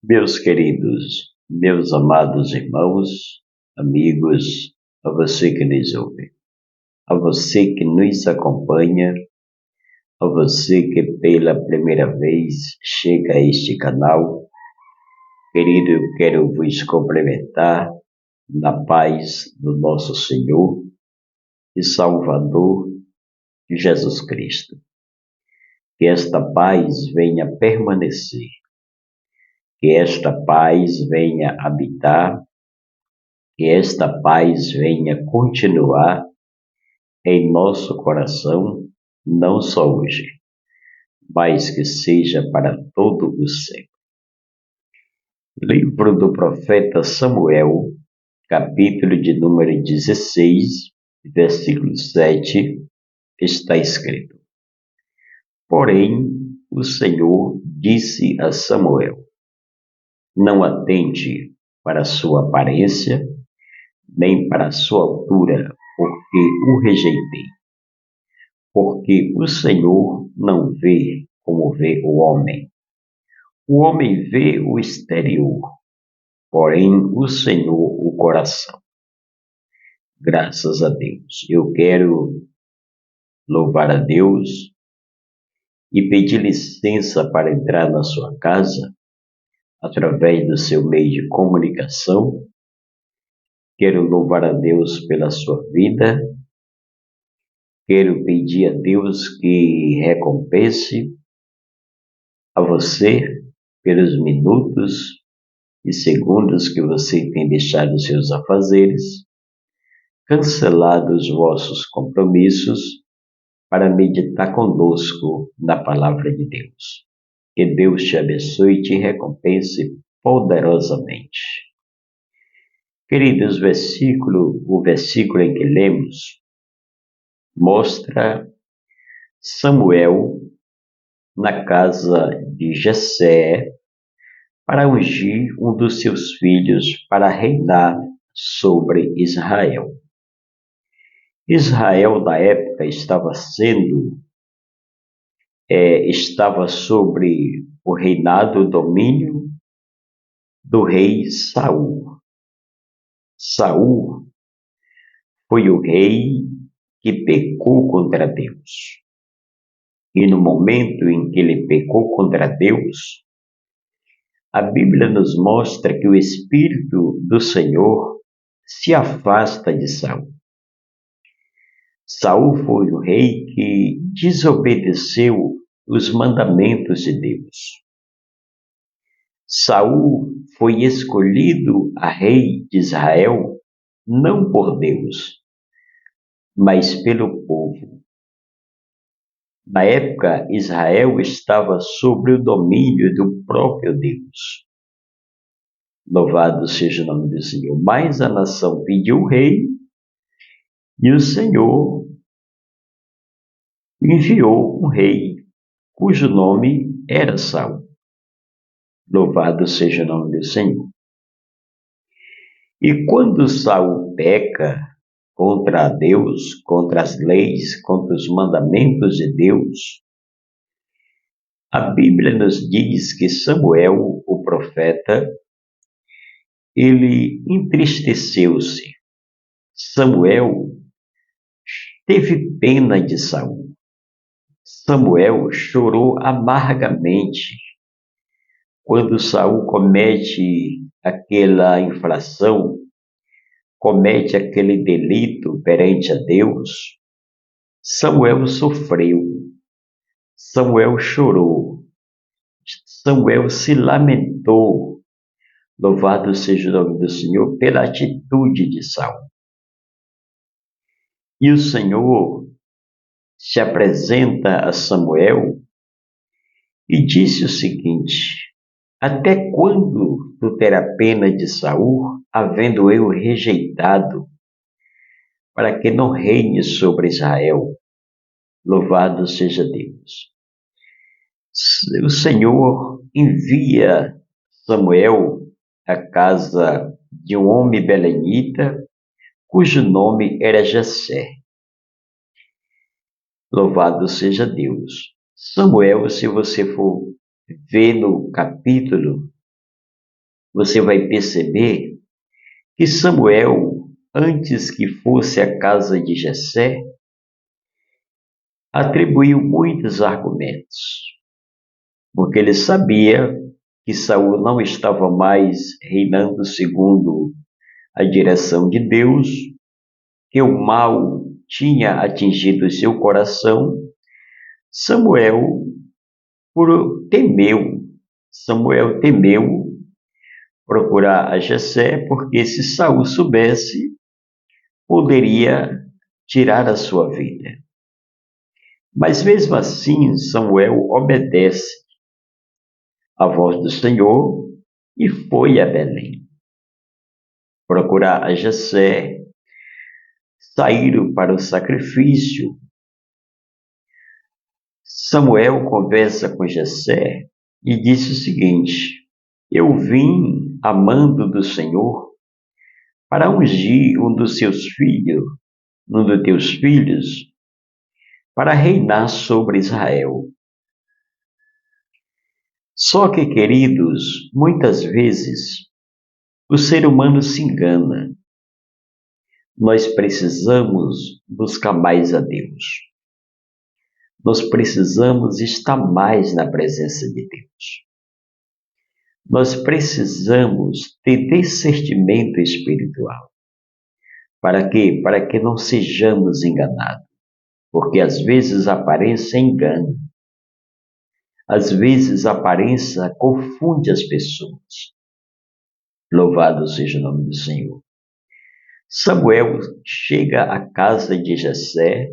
Meus queridos, meus amados irmãos, amigos, a você que nos ouve, a você que nos acompanha, a você que pela primeira vez chega a este canal, querido, eu quero vos cumprimentar na paz do nosso Senhor e Salvador Jesus Cristo. Que esta paz venha permanecer, que esta paz venha habitar, que esta paz venha continuar em nosso coração, não só hoje, mas que seja para todo o sempre. Livro do profeta Samuel, capítulo de número 16, versículo 7, está escrito: Porém, o Senhor disse a Samuel: Não atente para a sua aparência, nem para a sua altura, porque o rejeitei. Porque o Senhor não vê como vê o homem. O homem vê o exterior, porém o Senhor o coração. Graças a Deus. Eu quero louvar a Deus e pedir licença para entrar na sua casa através do seu meio de comunicação. Quero louvar a Deus pela sua vida. Quero pedir a Deus que recompense a você pelos minutos e segundos que você tem deixado os seus afazeres, cancelado os vossos compromissos para meditar conosco na palavra de Deus. Que Deus te abençoe e te recompense poderosamente. Queridos, o versículo em que lemos mostra Samuel na casa de Jessé para ungir um dos seus filhos para reinar sobre Israel. Israel, na época, estava sobre o reinado, o domínio do rei Saul. Saul foi o rei que pecou contra Deus. E no momento em que ele pecou contra Deus, a Bíblia nos mostra que o Espírito do Senhor se afasta de Saul. Saul foi o rei que desobedeceu os mandamentos de Deus. Saul foi escolhido a rei de Israel não por Deus, mas pelo povo. Na época, Israel estava sob o domínio do próprio Deus. Louvado seja o nome do Senhor. Mas a nação pediu o rei e o Senhor enviou um rei cujo nome era Saul. Louvado seja o nome do Senhor. E quando Saul peca contra Deus, contra as leis, contra os mandamentos de Deus, a Bíblia nos diz que Samuel, o profeta, ele entristeceu-se. Samuel teve pena de Saul. Samuel chorou amargamente quando Saul comete aquela infração, comete aquele delito perante a Deus. Samuel sofreu, Samuel chorou, Samuel se lamentou. Louvado seja o nome do Senhor pela atitude de Saul. E o Senhor se apresenta a Samuel e disse o seguinte: Até quando tu terás pena de Saul, havendo eu rejeitado, para que não reine sobre Israel? Louvado seja Deus. O Senhor envia Samuel à casa de um homem belenita, cujo nome era Jessé. Louvado seja Deus. Samuel, se você for ver no capítulo você vai perceber que Samuel, antes que fosse à casa de Jessé, atribuiu muitos argumentos, porque ele sabia que Saul não estava mais reinando segundo a direção de Deus, que o mal tinha atingido seu coração. Samuel temeu procurar a Jessé, porque se Saul soubesse, poderia tirar a sua vida. Mas mesmo assim, Samuel obedece à voz do Senhor e foi a Belém procurar a Jessé, saíram para o sacrifício. Samuel conversa com Jessé e disse o seguinte: eu vim a mando do Senhor para ungir um dos teus filhos, para reinar sobre Israel. Só que, queridos, muitas vezes o ser humano se engana. Nós precisamos buscar mais a Deus. Nós precisamos estar mais na presença de Deus. Nós precisamos ter discernimento espiritual. Para quê? Para que não sejamos enganados. Porque às vezes a aparência engana. Às vezes a aparência confunde as pessoas. Louvado seja o nome do Senhor. Samuel chega à casa de Jessé.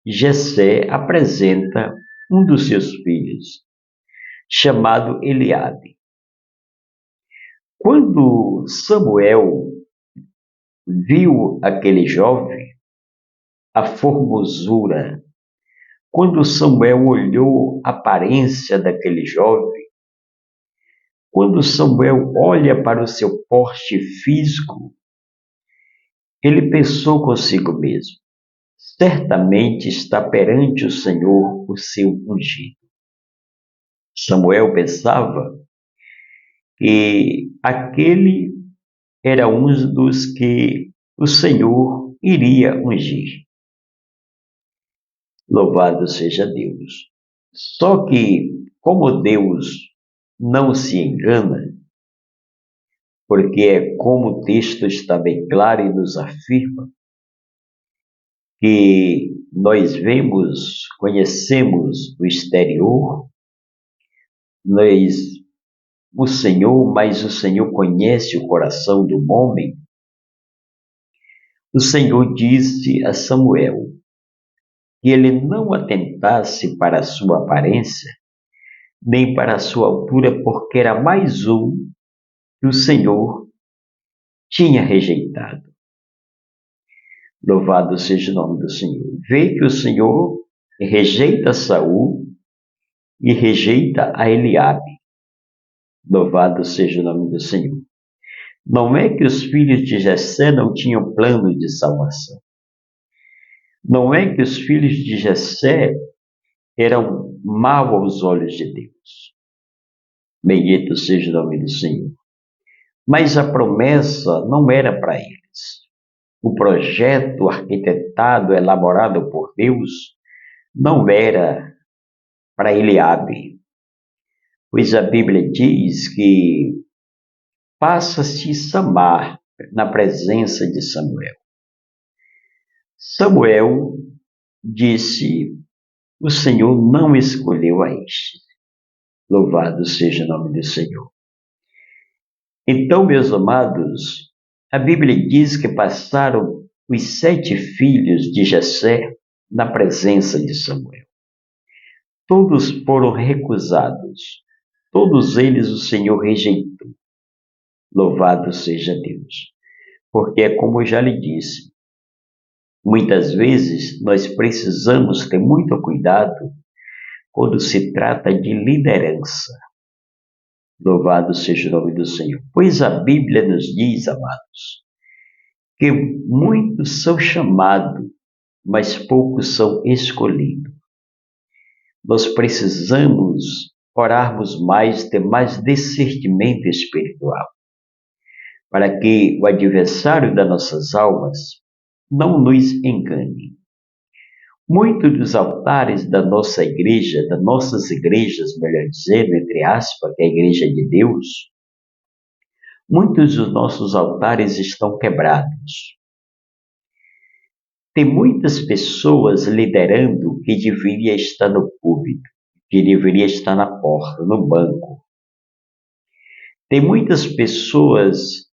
Jessé apresenta um dos seus filhos, chamado Eliabe. Quando Samuel viu aquele jovem, a formosura, quando Samuel olhou a aparência daquele jovem, quando Samuel olha para o seu porte físico, ele pensou consigo mesmo: certamente está perante o Senhor o seu ungido. Samuel pensava que aquele era um dos que o Senhor iria ungir. Louvado seja Deus. Só que, como Deus não se engana, porque é como o texto está bem claro e nos afirma, que nós conhecemos o exterior, mas o Senhor conhece o coração do homem. O Senhor disse a Samuel que ele não atentasse para a sua aparência, nem para a sua altura, porque era mais um que o Senhor tinha rejeitado. Louvado seja o nome do Senhor. Vê que o Senhor rejeita Saul e rejeita a Eliabe. Louvado seja o nome do Senhor. Não é que os filhos de Jessé não tinham plano de salvação. Não é que os filhos de Jessé eram maus aos olhos de Deus. Bendito seja o nome do Senhor. Mas a promessa não era para eles. O projeto arquitetado, elaborado por Deus, não era para Eliabe. Pois a Bíblia diz que passa-se Samar na presença de Samuel. Samuel disse: o Senhor não escolheu a este. Louvado seja o nome do Senhor. Então, meus amados, a Bíblia diz que passaram os 7 filhos de Jessé na presença de Samuel. Todos foram recusados. Todos eles o Senhor rejeitou. Louvado seja Deus. Porque é como eu já lhe disse, muitas vezes nós precisamos ter muito cuidado quando se trata de liderança. Louvado seja o nome do Senhor. Pois a Bíblia nos diz, amados, que muitos são chamados, mas poucos são escolhidos. Nós precisamos orarmos mais, ter mais discernimento espiritual. para que o adversário das nossas almas não nos engane. Muitos dos altares da nossa igreja, das nossas igrejas, melhor dizendo, entre aspas, que é a igreja de Deus, muitos dos nossos altares estão quebrados. Tem muitas pessoas liderando que deveria estar no púlpito, que deveria estar na porta, no banco. Tem muitas pessoas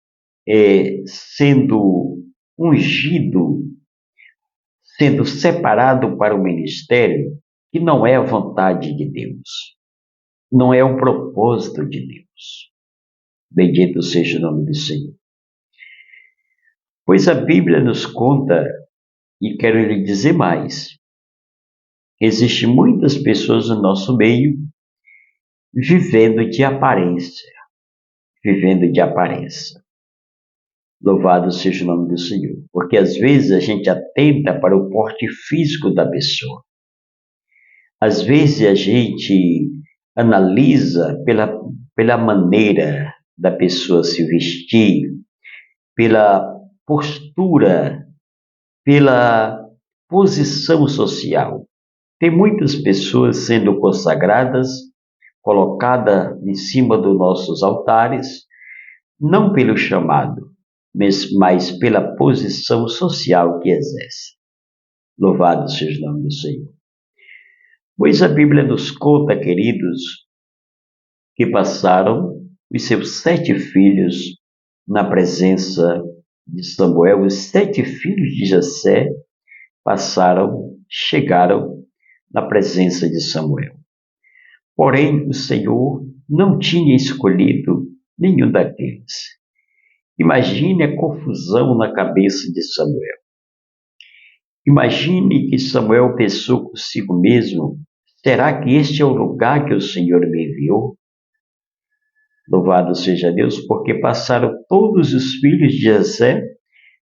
sendo ungido, sendo separado para o ministério, que não é a vontade de Deus, não é o propósito de Deus. Bendito seja o nome do Senhor. Pois a Bíblia nos conta, e quero lhe dizer mais, existem muitas pessoas no nosso meio vivendo de aparência, vivendo de aparência. Louvado seja o nome do Senhor, porque às vezes a gente atenta para o porte físico da pessoa. Às vezes a gente analisa pela maneira da pessoa se vestir, pela postura, pela posição social. Tem muitas pessoas sendo consagradas, colocadas em cima dos nossos altares, não pelo chamado, mas pela posição social que exerce. Louvado seja o nome do Senhor. Pois a Bíblia nos conta, queridos, que passaram os seus 7 filhos na presença de Samuel. Os 7 filhos de Jessé chegaram na presença de Samuel. Porém, o Senhor não tinha escolhido nenhum daqueles. Imagine a confusão na cabeça de Samuel. Imagine que Samuel pensou consigo mesmo: será que este é o lugar que o Senhor me enviou? Louvado seja Deus, porque passaram todos os filhos de Jessé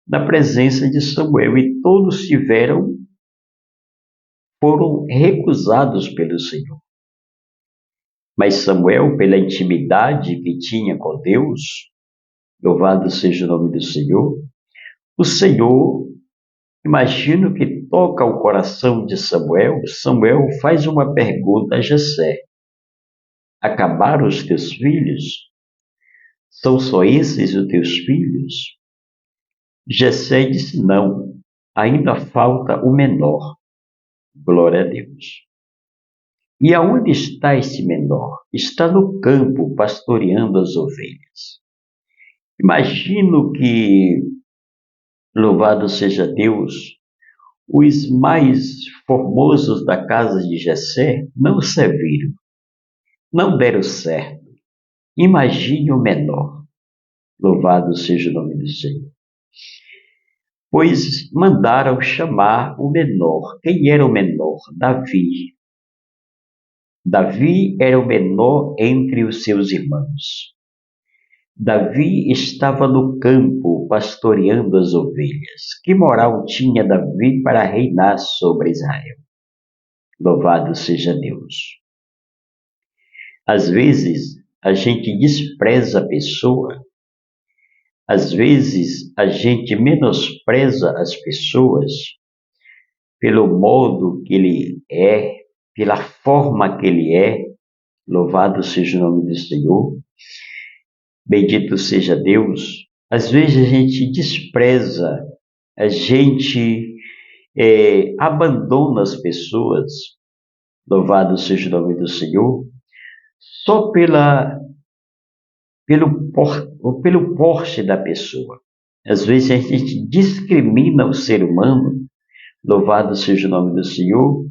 na presença de Samuel e todos foram recusados pelo Senhor. Mas Samuel, pela intimidade que tinha com Deus, louvado seja o nome do Senhor, o Senhor, imagino que toca o coração de Samuel. Samuel faz uma pergunta a Jessé: acabaram os teus filhos? São só esses os teus filhos? Jessé disse: não, ainda falta o menor. Glória a Deus. E aonde está esse menor? Está no campo, pastoreando as ovelhas. Imagino que, louvado seja Deus, os mais formosos da casa de Jessé não serviram, não deram certo. Imagine o menor. Louvado seja o nome do Senhor. Pois mandaram chamar o menor. Quem era o menor? Davi. Davi era o menor entre os seus irmãos. Davi estava no campo pastoreando as ovelhas. Que moral tinha Davi para reinar sobre Israel? Louvado seja Deus. Às vezes a gente despreza a pessoa, às vezes a gente menospreza as pessoas pelo modo que ele é, pela forma que ele é. Louvado seja o nome do Senhor. Bendito seja Deus. Às vezes a gente despreza, a gente abandona as pessoas. Louvado seja o nome do Senhor. Só pelo porte da pessoa. Às vezes a gente discrimina o ser humano, louvado seja o nome do Senhor,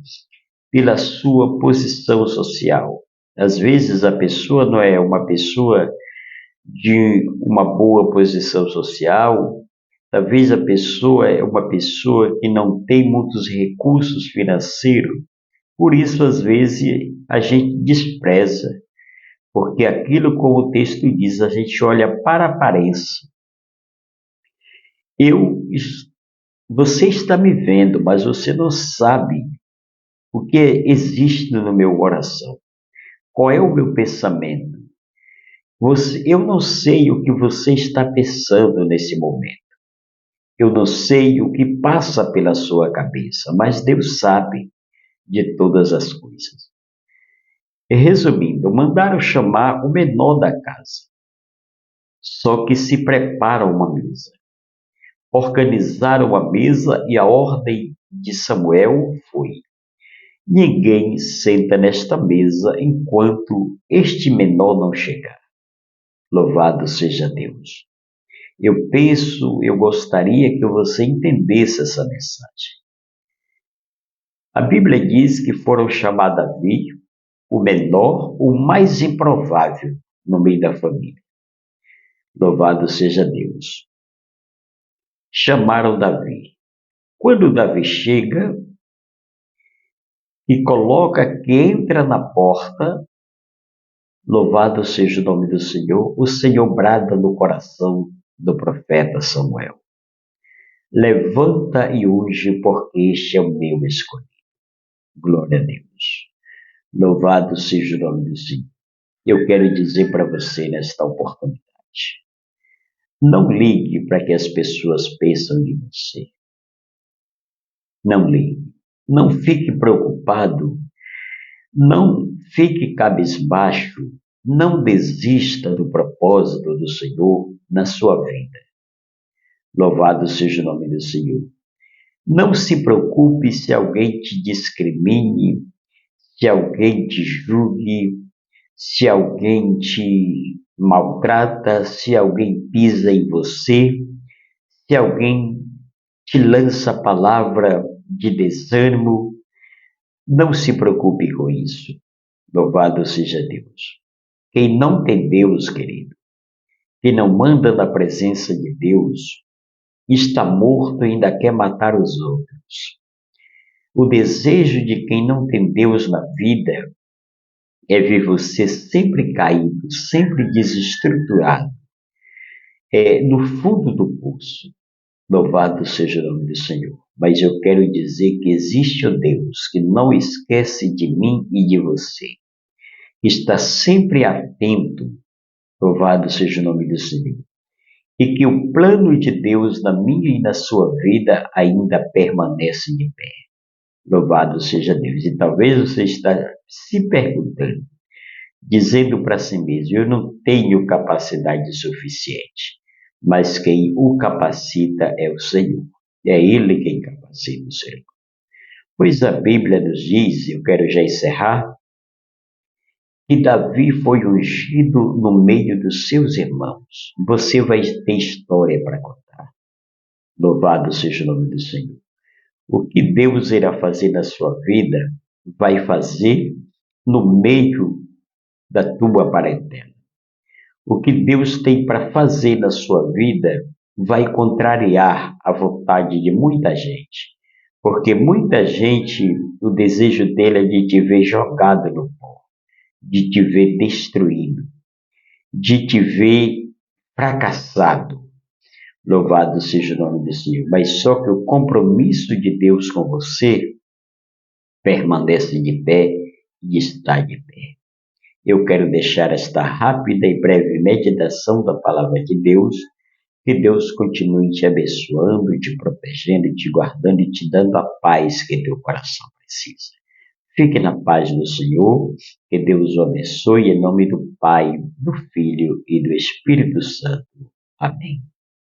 pela sua posição social. Às vezes a pessoa não é uma pessoa de uma boa posição social, talvez a pessoa é uma pessoa que não tem muitos recursos financeiros, por isso às vezes a gente despreza, porque aquilo, como o texto diz, a gente olha para a aparência. Você está me vendo, mas você não sabe o que existe no meu coração. Qual é o meu pensamento? Eu não sei o que você está pensando nesse momento. Eu não sei o que passa pela sua cabeça, mas Deus sabe de todas as coisas. E resumindo, mandaram chamar o menor da casa, só que se prepara uma mesa. Organizaram a mesa e a ordem de Samuel foi: ninguém senta nesta mesa enquanto este menor não chegar. Louvado seja Deus. Eu gostaria que você entendesse essa mensagem. A Bíblia diz que foram chamar Davi, o menor, o mais improvável no meio da família. Louvado seja Deus. Chamaram Davi. Quando Davi chega e coloca que entra na porta, louvado seja o nome do Senhor, o Senhor brada no coração do profeta Samuel: levanta e unge, porque este é o meu escolhido. Glória a Deus. Louvado seja o nome do Senhor. Eu quero dizer para você nesta oportunidade: não ligue para que as pessoas pensam de você. Não ligue. Não fique preocupado. Não fique cabisbaixo. Não desista do propósito do Senhor na sua vida. Louvado seja o nome do Senhor. Não se preocupe se alguém te discrimine, se alguém te julgue, se alguém te maltrata, se alguém pisa em você, se alguém te lança a palavra de desânimo. Não se preocupe com isso. Louvado seja Deus. Quem não tem Deus, querido, quem não manda na presença de Deus, está morto e ainda quer matar os outros. O desejo de quem não tem Deus na vida é ver você sempre caído, sempre desestruturado, no fundo do poço. Louvado seja o nome do Senhor. Mas eu quero dizer que existe o Deus que não esquece de mim e de você. Está sempre atento. Louvado seja o nome do Senhor. E que o plano de Deus na minha e na sua vida ainda permanece de pé. Louvado seja Deus. E talvez você está se perguntando, dizendo para si mesmo: eu não tenho capacidade suficiente. Mas quem o capacita é o Senhor. É Ele quem capacita o ser humano. Pois a Bíblia nos diz, eu quero já encerrar, que Davi foi ungido no meio dos seus irmãos. Você vai ter história para contar. Louvado seja o nome do Senhor. O que Deus irá fazer na sua vida, vai fazer no meio da tua parentela. O que Deus tem para fazer na sua vida vai contrariar a vontade de muita gente. Porque muita gente, o desejo dele é de te ver jogado no pó, de te ver destruído, de te ver fracassado. Louvado seja o nome do Senhor. Mas só que o compromisso de Deus com você permanece de pé e está de pé. Eu quero deixar esta rápida e breve meditação da palavra de Deus. Que Deus continue te abençoando, te protegendo, te guardando e te dando a paz que teu coração precisa. Fique na paz do Senhor, que Deus o abençoe em nome do Pai, do Filho e do Espírito Santo. Amém.